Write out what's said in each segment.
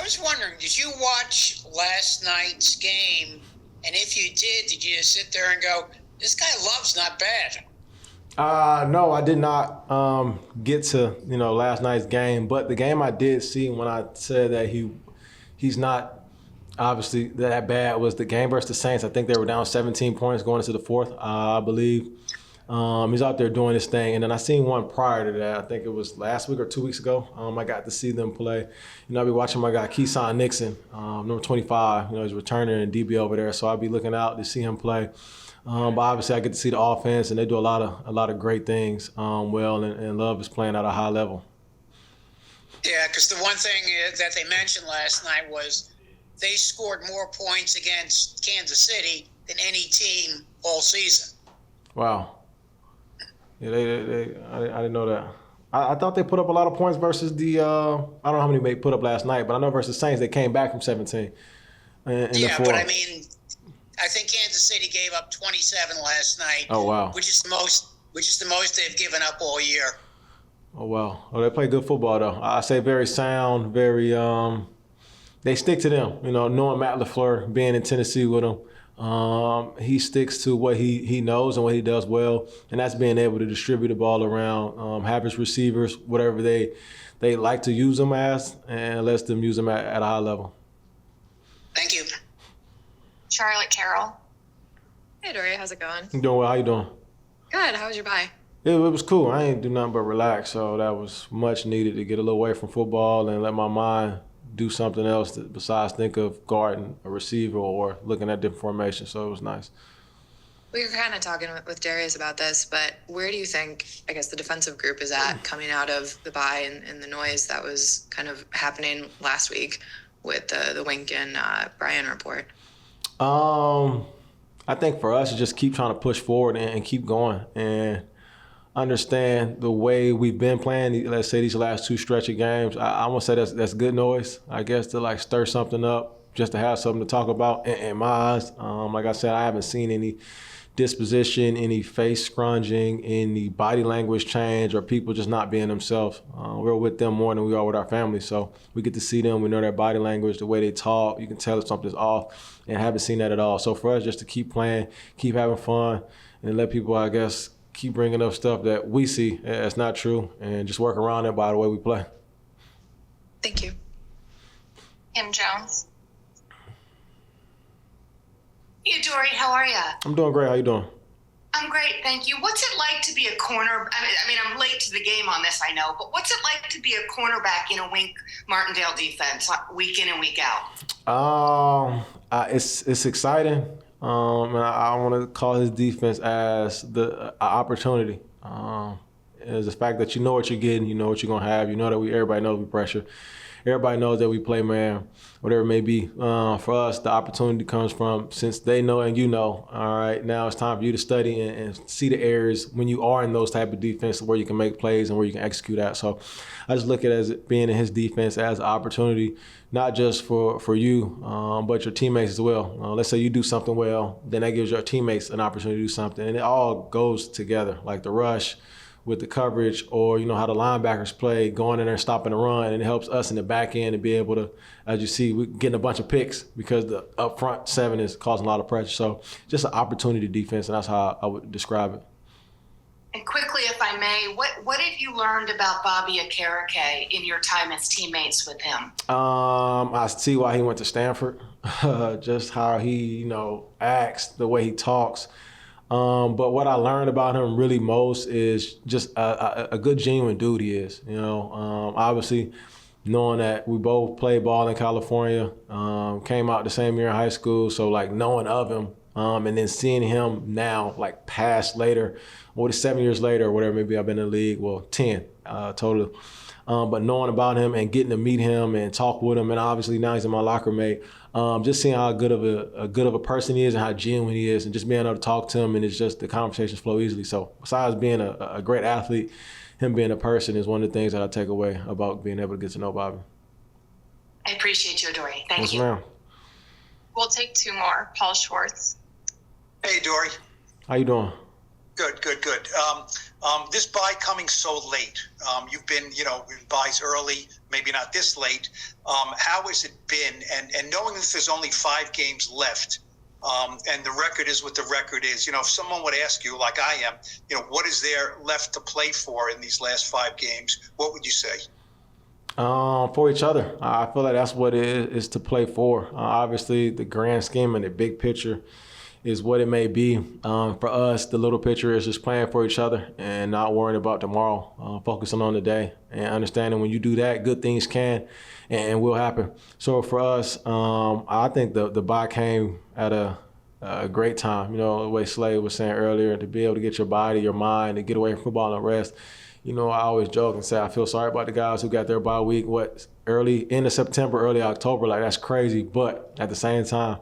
was wondering, did you watch last night's game? And if you did you just sit there and go, this guy Love's not bad? No, I did not get to last night's game, but the game I did see when I said that he's not obviously that bad was the game versus the Saints. I think they were down 17 points going into the fourth, I believe. He's out there doing his thing. And then I seen one prior to that. I think it was last week or 2 weeks ago. I got to see them play. I'll be watching my guy Keyshawn Nixon, number 25. He's returning in DB over there, so I'll be looking out to see him play. But obviously I get to see the offense, and they do a lot of great things well, and Love is playing at a high level. Yeah, because the one thing that they mentioned last night was they scored more points against Kansas City than any team all season. Wow. Yeah, I didn't know that. I thought they put up a lot of points versus the I don't know how many they put up last night, but I know versus Saints they came back from 17. Yeah, but I mean, I think Kansas City gave up 27 last night. Oh wow. Which is the most they've given up all year. Oh wow. Well, they play good football though. I say very sound, very they stick to them. Knowing Matt LaFleur, being in Tennessee with him. He sticks to what he knows and what he does well, and that's being able to distribute the ball around, have his receivers, whatever they like to use them as, and lets them use them at a high level. Thank you. Charlotte Carroll. Hey, Adoree, how's it going? You doing well? How you doing? Good. How was your bye? It was cool. I ain't do nothing but relax, so that was much needed to get a little away from football and let my mind do something else besides think of guarding a receiver or looking at different formations. So it was nice. We were kind of talking with Darius about this, but where do you think, I guess, the defensive group is at coming out of the bye and the noise that was kind of happening last week with the Wink and Brian report? I think for us, it's just keep trying to push forward and keep going and understand the way we've been playing, let's say these last two stretch of games. I want to say that's good noise, I guess, to like stir something up, just to have something to talk about in my eyes. Like I said, I haven't seen any disposition, any face scrunging, any body language change, or people just not being themselves. We're with them more than we are with our families, so we get to see them. We know their body language, the way they talk. You can tell if something's off, and haven't seen that at all. So for us, just to keep playing, keep having fun, and let people, I guess, keep bringing up stuff that we see that's not true, and just work around it by the way we play. Thank you. Kim Jones. Hey, Adoree, how are you? I'm doing great. How you doing? I'm great, thank you. What's it like to be a corner? I mean, I'm late to the game on this, I know, but what's it like to be a cornerback in a Wink Martindale defense week in and week out? It's exciting. And I want to call his defense as the opportunity. Is the fact that you know what you're getting, you know what you're gonna have, you know that everybody knows we pressure, everybody knows that we play man, whatever it may be. For us, the opportunity comes from, since they know and you know, all right, now it's time for you to study and see the areas when you are in those type of defense where you can make plays and where you can execute at. So I just look at it as being in his defense as an opportunity, not just for you, but your teammates as well. Let's say you do something well, then that gives your teammates an opportunity to do something, and it all goes together, like the rush with the coverage, or how the linebackers play, going in there and stopping the run, and it helps us in the back end to be able to, as you see, we're getting a bunch of picks because the up front seven is causing a lot of pressure. So just an opportunity defense, and that's how I would describe it. And quickly, if I may, what have you learned about Bobby Okereke in your time as teammates with him? I see why he went to Stanford, just how he, acts, the way he talks. But what I learned about him really most is just a good, genuine dude he is. Obviously, knowing that we both played ball in California, came out the same year in high school, so like knowing of him, and then seeing him now, like past later, 7 years later or whatever, maybe I've been in the league, 10 total. But knowing about him and getting to meet him and talk with him, and obviously now he's in my locker mate, just seeing how good of a person he is and how genuine he is, and just being able to talk to him, and it's just the conversations flow easily. So besides being a great athlete, him being a person is one of the things that I take away about being able to get to know Bobby. I appreciate you, Adoree. Thank Yes, you. ma'am. We'll take two more. Paul Schwartz. Hey, Dory. How you doing? Good, good, good. This bye coming so late. You've been, in buys early, maybe not this late. How has it been? And knowing that there's only 5 games left, and the record is what the record is. If someone would ask you, like I am, what is there left to play for in these last 5 games? What would you say? For each other. I feel like that's what it is to play for. Obviously, the grand scheme and the big picture is what it may be. For us, the little picture is just playing for each other and not worrying about tomorrow, focusing on the day and understanding when you do that, good things can and will happen. So for us, I think the bye came at a great time. The way Slade was saying earlier, to be able to get your body, your mind, to get away from football and rest. I always joke and say I feel sorry about the guys who got their bye week, early into September, early October. Like, that's crazy. But at the same time,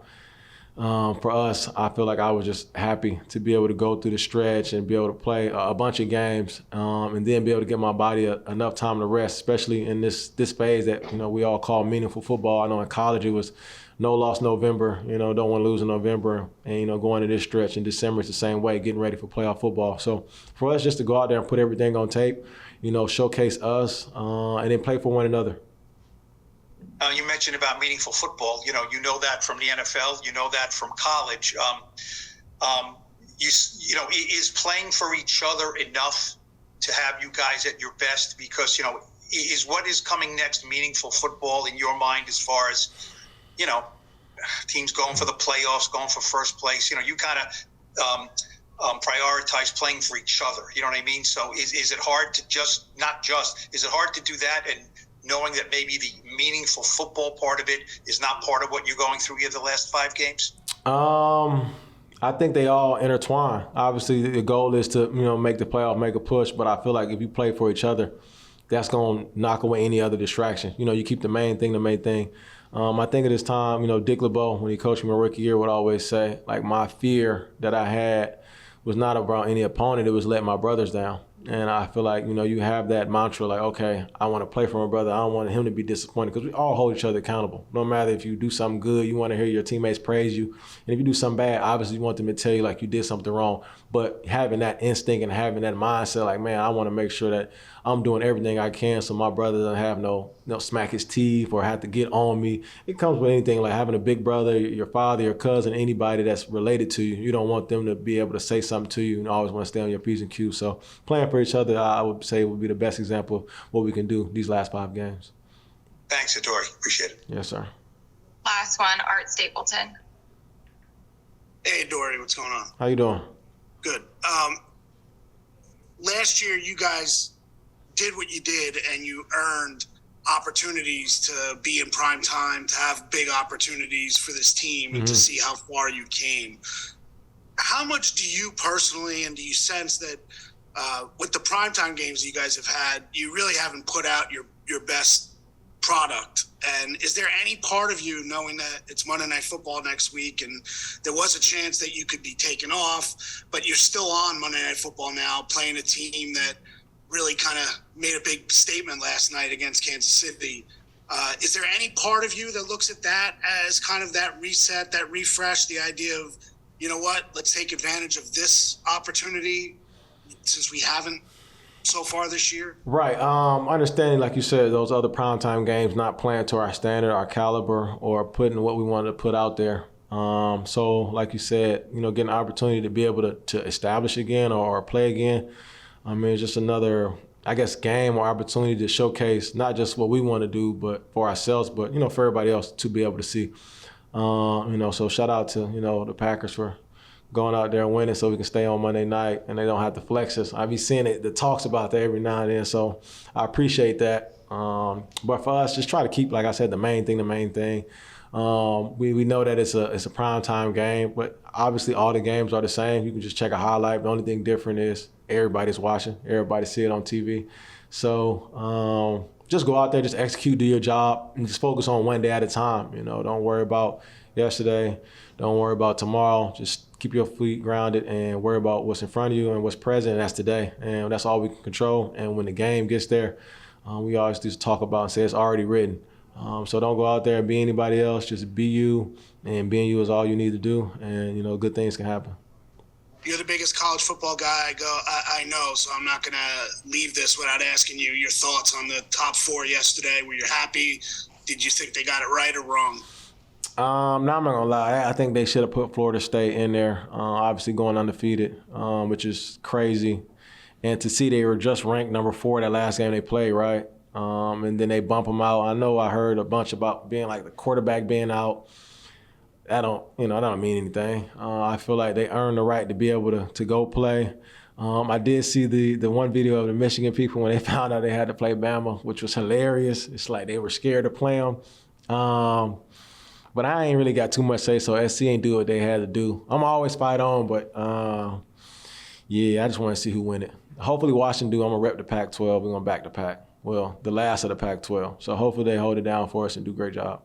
for us, I feel like I was just happy to be able to go through the stretch and be able to play a bunch of games, and then be able to give my body enough time to rest, especially in this phase that we all call meaningful football. I know in college it was no loss November, don't want to lose in November, and going to this stretch in December it's the same way, getting ready for playoff football. So for us, just to go out there and put everything on tape, showcase us, and then play for one another. You mentioned about meaningful football. You know that from the NFL. You know that from college. Is playing for each other enough to have you guys at your best? Because is what is coming next meaningful football in your mind, as far as teams going for the playoffs, going for first place? You kind of prioritize playing for each other. You know what I mean? So is it hard to is it hard to do that, and knowing that maybe the meaningful football part of it is not part of what you're going through here the last 5 games? I think they all intertwine. Obviously, the goal is to make the playoff, make a push. But I feel like if you play for each other, that's going to knock away any other distraction. You keep the main thing the main thing. I think at this time, Dick LeBeau, when he coached me my rookie year, would always say, like, my fear that I had was not about any opponent. It was letting my brothers down. And I feel like, you have that mantra, like, okay, I want to play for my brother. I don't want him to be disappointed, because we all hold each other accountable. No matter if you do something good, you want to hear your teammates praise you. And if you do something bad, obviously you want them to tell you, like, you did something wrong. But having that instinct and having that mindset, like, man, I want to make sure that I'm doing everything I can so my brother doesn't have no smack his teeth or have to get on me. It comes with anything, like having a big brother, your father, your cousin, anybody that's related to you. You don't want them to be able to say something to you and always want to stay on your P's and Q's. So playing for each other, I would say, would be the best example of what we can do these last 5 games. Thanks, Adoree. Appreciate it. Yes, sir. Last one, Art Stapleton. Hey, Adoree, what's going on? How you doing? Good. Last year, you guys did what you did, and you earned opportunities to be in prime time, to have big opportunities for this team, and to see how far you came. How much do you personally, and do you sense that with the primetime games you guys have had, you really haven't put out your best product? And is there any part of you, knowing that it's Monday Night Football next week and there was a chance that you could be taken off, but you're still on Monday Night Football now, playing a team that really kind of made a big statement last night against Kansas City? Is there any part of you that looks at that as kind of that reset, that refresh, the idea of, let's take advantage of this opportunity since we haven't so far this year? Right. Understanding, like you said, those other primetime games, not playing to our standard, our caliber, or putting what we wanted to put out there. So, like you said, getting an opportunity to be able to establish again or play again. It's just another, I guess, game or opportunity to showcase not just what we want to do, but for ourselves, but, for everybody else to be able to see. So shout out to, the Packers for going out there and winning so we can stay on Monday night and they don't have to flex us. I be seeing the talks about that every now and then, so I appreciate that. But for us, just try to keep, like I said, the main thing. We know that it's a primetime game, but obviously all the games are the same. You can just check a highlight. The only thing different is everybody's watching. Everybody see it on TV. So just go out there, just execute, do your job, and just focus on one day at a time. Don't worry about yesterday. Don't worry about tomorrow. Just keep your feet grounded and worry about what's in front of you and what's present, and that's today. And that's all we can control. And when the game gets there, we always just talk about and say it's already written. So don't go out there and be anybody else. Just be you, and being you is all you need to do. And, good things can happen. You're the biggest college football guy I know, so I'm not going to leave this without asking you your thoughts on the top 4 yesterday. Were you happy? Did you think they got it right or wrong? No, I'm not gonna lie. I think they should have put Florida State in there. Obviously going undefeated, which is crazy. And to see they were just ranked number 4 that last game they played, right? And then they bump them out. I know I heard a bunch about being like the quarterback being out. That don't mean anything. I feel like they earned the right to be able to go play. I did see the one video of the Michigan people when they found out they had to play Bama, which was hilarious. It's like they were scared to play them. But I ain't really got too much say, so SC ain't do what they had to do. I'm always fight on, but yeah, I just want to see who win it. Hopefully Washington do. I'm going to rep the Pac-12. We're going to back the Pac. Well, the last of the Pac-12. So hopefully they hold it down for us and do a great job.